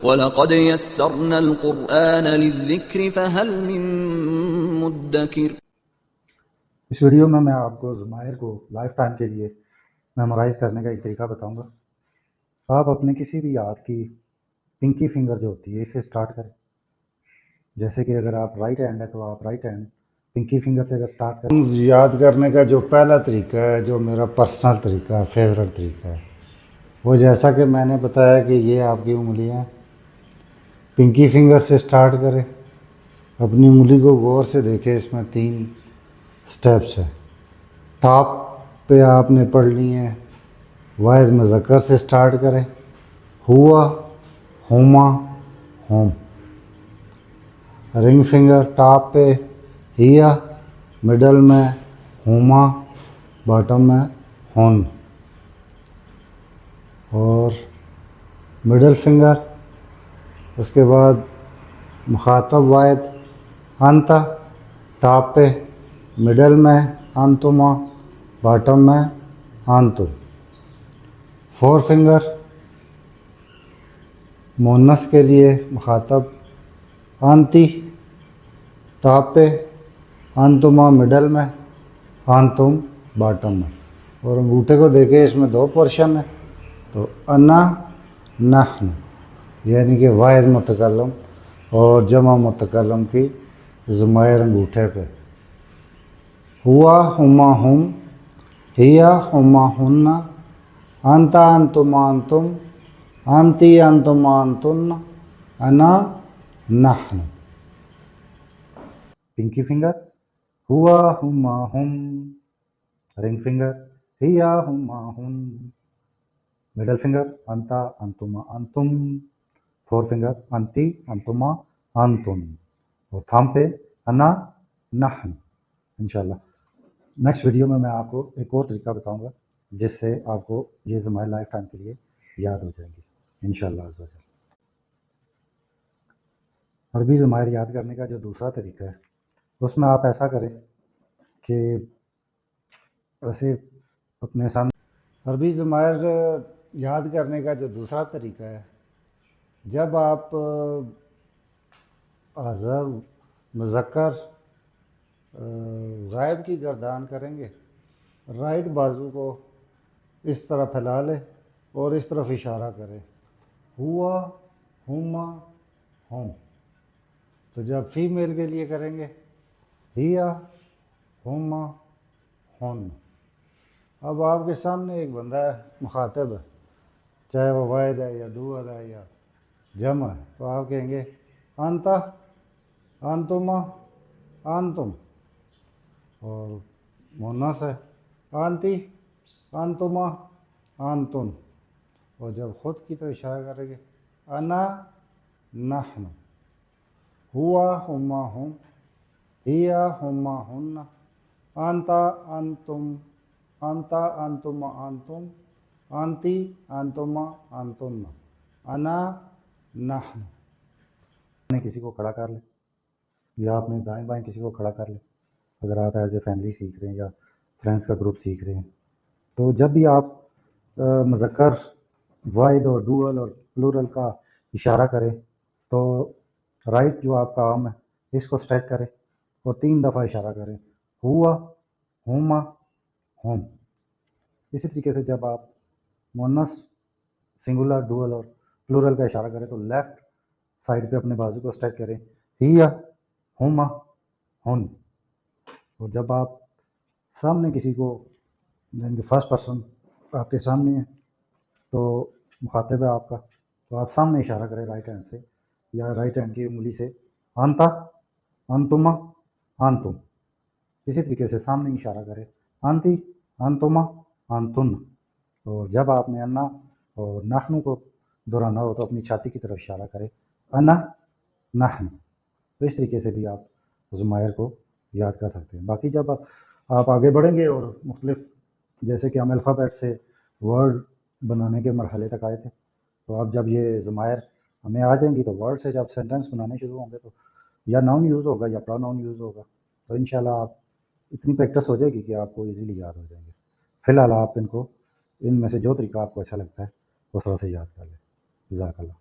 وَلَقَدْ يَسَّرْنَا الْقُرْآنَ لِلذِّكْرِ فَهَلْ مِن مُّدَّكِرٍ۔ اس ویڈیو میں آپ کو ضمائر کو لائف ٹائم کے لیے میمورائز کرنے کا ایک طریقہ بتاؤں گا۔ آپ اپنے کسی بھی ہاتھ کی پنکی فنگر جو ہوتی ہے اسے سٹارٹ کریں۔ جیسے کہ اگر آپ رائٹ ہینڈ ہے تو آپ رائٹ ہینڈ پنکی فنگر سے اگر سٹارٹ کریں۔ یاد کرنے کا جو پہلا طریقہ ہے، جو میرا پرسنل طریقہ ہے، فیوریٹ طریقہ ہے، وہ جیسا کہ میں نے بتایا کہ یہ آپ کی انگلیاں پنکی فنگر سے سٹارٹ کریں۔ اپنی انگلی کو غور سے دیکھیں، اس میں 3 سٹیپس ہیں۔ ٹاپ پہ آپ نے پڑھ لی ہیں، واحد مذکر سے سٹارٹ کریں، ہوا، ہوما، ہوم۔ رنگ فنگر ٹاپ پہ ہیا، مڈل میں ہوما، باٹم میں ہون۔ اور مڈل فنگر، اس کے بعد مخاطب واحد انتا، ٹاپ پہ، مڈل میں انتما، باٹم میں انتم۔ 4 فنگر مونس کے لیے مخاطب انتی، ٹاپ پہ، انتما مڈل میں، انتم باٹم میں۔ اور انگوٹھے کو دیکھیں، اس میں 2 پورشن ہیں، تو انا، نحن، یعنی کہ واحد متکلم اور جمع متکلم کی ضمائر انگوٹھے پہ۔ ہوا، ہما، ہم، ہیا، ہما، ہن، انتا، انتما، انتم، انتی، انتما، انتن، انا، نحن۔ پنکی فنگر ہوا، ہما، ہم۔ رنگ فنگر ہیا، ہما، ہن۔ مڈل فنگر انتا، انتما، انتم۔ 4 فنگر انتی، انتما، انتن۔ اور تھم پہ انا، نحن۔ انشاءاللہ نیکسٹ ویڈیو میں آپ کو ایک اور طریقہ بتاؤں گا جس سے آپ کو یہ ضمائر لائف ٹائم کے لیے یاد ہو جائیں گی انشاءاللہ عز و جل۔ عربی ضمائر یاد کرنے کا جو دوسرا طریقہ ہے، اس میں آپ ایسا کریں کہ ایسے اپنے سامنے عربی ضمائر یاد کرنے کا جو دوسرا طریقہ ہے، جب آپ حاضر مذکر غائب کی گردان کریں گے، رائٹ بازو کو اس طرح پھیلا لیں اور اس طرف اشارہ کریں، ہوا، ہما، ہم۔ تو جب فیمیل کے لیے کریں گے، ہیا، ہما، ہن۔ اب آپ کے سامنے ایک بندہ ہے، مخاطب ہے، چاہے وہ واحد ہے یا ڈوئل ہے یا جمع ہے، تو آپ کہیں گے انتا، انتما، انتم۔ اور مونس ہے انتی، انتما، انتن۔ اور جب خود کی تو اشارہ کریں گے انا، نحن۔ ہوا، ہما، ہم، ہیا، ہما، ہن، انتا، انتم، انتا، انتما، انتم، انتی، انتما، انتن، انا، نحن۔ آپ نے کسی کو کھڑا کر لیں یا آپ نے دائیں بائیں کسی کو کھڑا کر لیں، اگر آپ ایز اے فیملی سیکھ رہے ہیں یا فرینڈس کا گروپ سیکھ رہے ہیں، تو جب بھی آپ مذکر واحد اور ڈوئل اور پلورل کا اشارہ کریں تو رائٹ جو آپ کا آرم ہے اس کو اسٹریچ کریں اور 3 دفعہ اشارہ کریں، ہوا، ہوما، ہوم۔ اسی طریقے سے جب آپ مونس سنگولر ڈوئل اور پلورل کا اشارہ کریں تو لیفٹ سائڈ پہ اپنے بازو کو اسٹریچ کریں، ہیا، ہوما، ہن۔ اور جب آپ سامنے کسی کو، یعنی فرسٹ پرسن آپ کے سامنے ہے تو مخاطب ہے آپ کا، تو آپ سامنے اشارہ کریں رائٹ ہینڈ سے یا رائٹ ہینڈ کی انگلی سے، انتا، انتما، انتم۔ اسی طریقے سے سامنے اشارہ کریں، انتی، انتما، انتن۔ اور جب آپ نے انا اور نحن کو دہرانا ہو تو اپنی چھاتی کی طرف اشارہ کریں، انا، نحن۔ تو اس طریقے سے بھی آپ ضمائر کو یاد کر سکتے ہیں۔ باقی جب آپ آگے بڑھیں گے اور مختلف، جیسے کہ ہم الفابیٹ سے ورڈ بنانے کے مرحلے تک آئے تھے، تو اب جب یہ ضمائر ہمیں آ جائیں گی تو ورڈ سے جب سینٹینس بنانے شروع ہوں گے تو یا ناؤن یوز ہوگا یا پروناؤن یوز ہوگا، تو انشاءاللہ آپ اتنی پریکٹس ہو جائے گی کہ آپ کو ایزیلی یاد ہو جائیں گے۔ فی الحال آپ ان میں سے جو طریقہ آپ کو اچھا لگتا ہے اس طرح سے یاد کر لیں۔ جزاک اللہ۔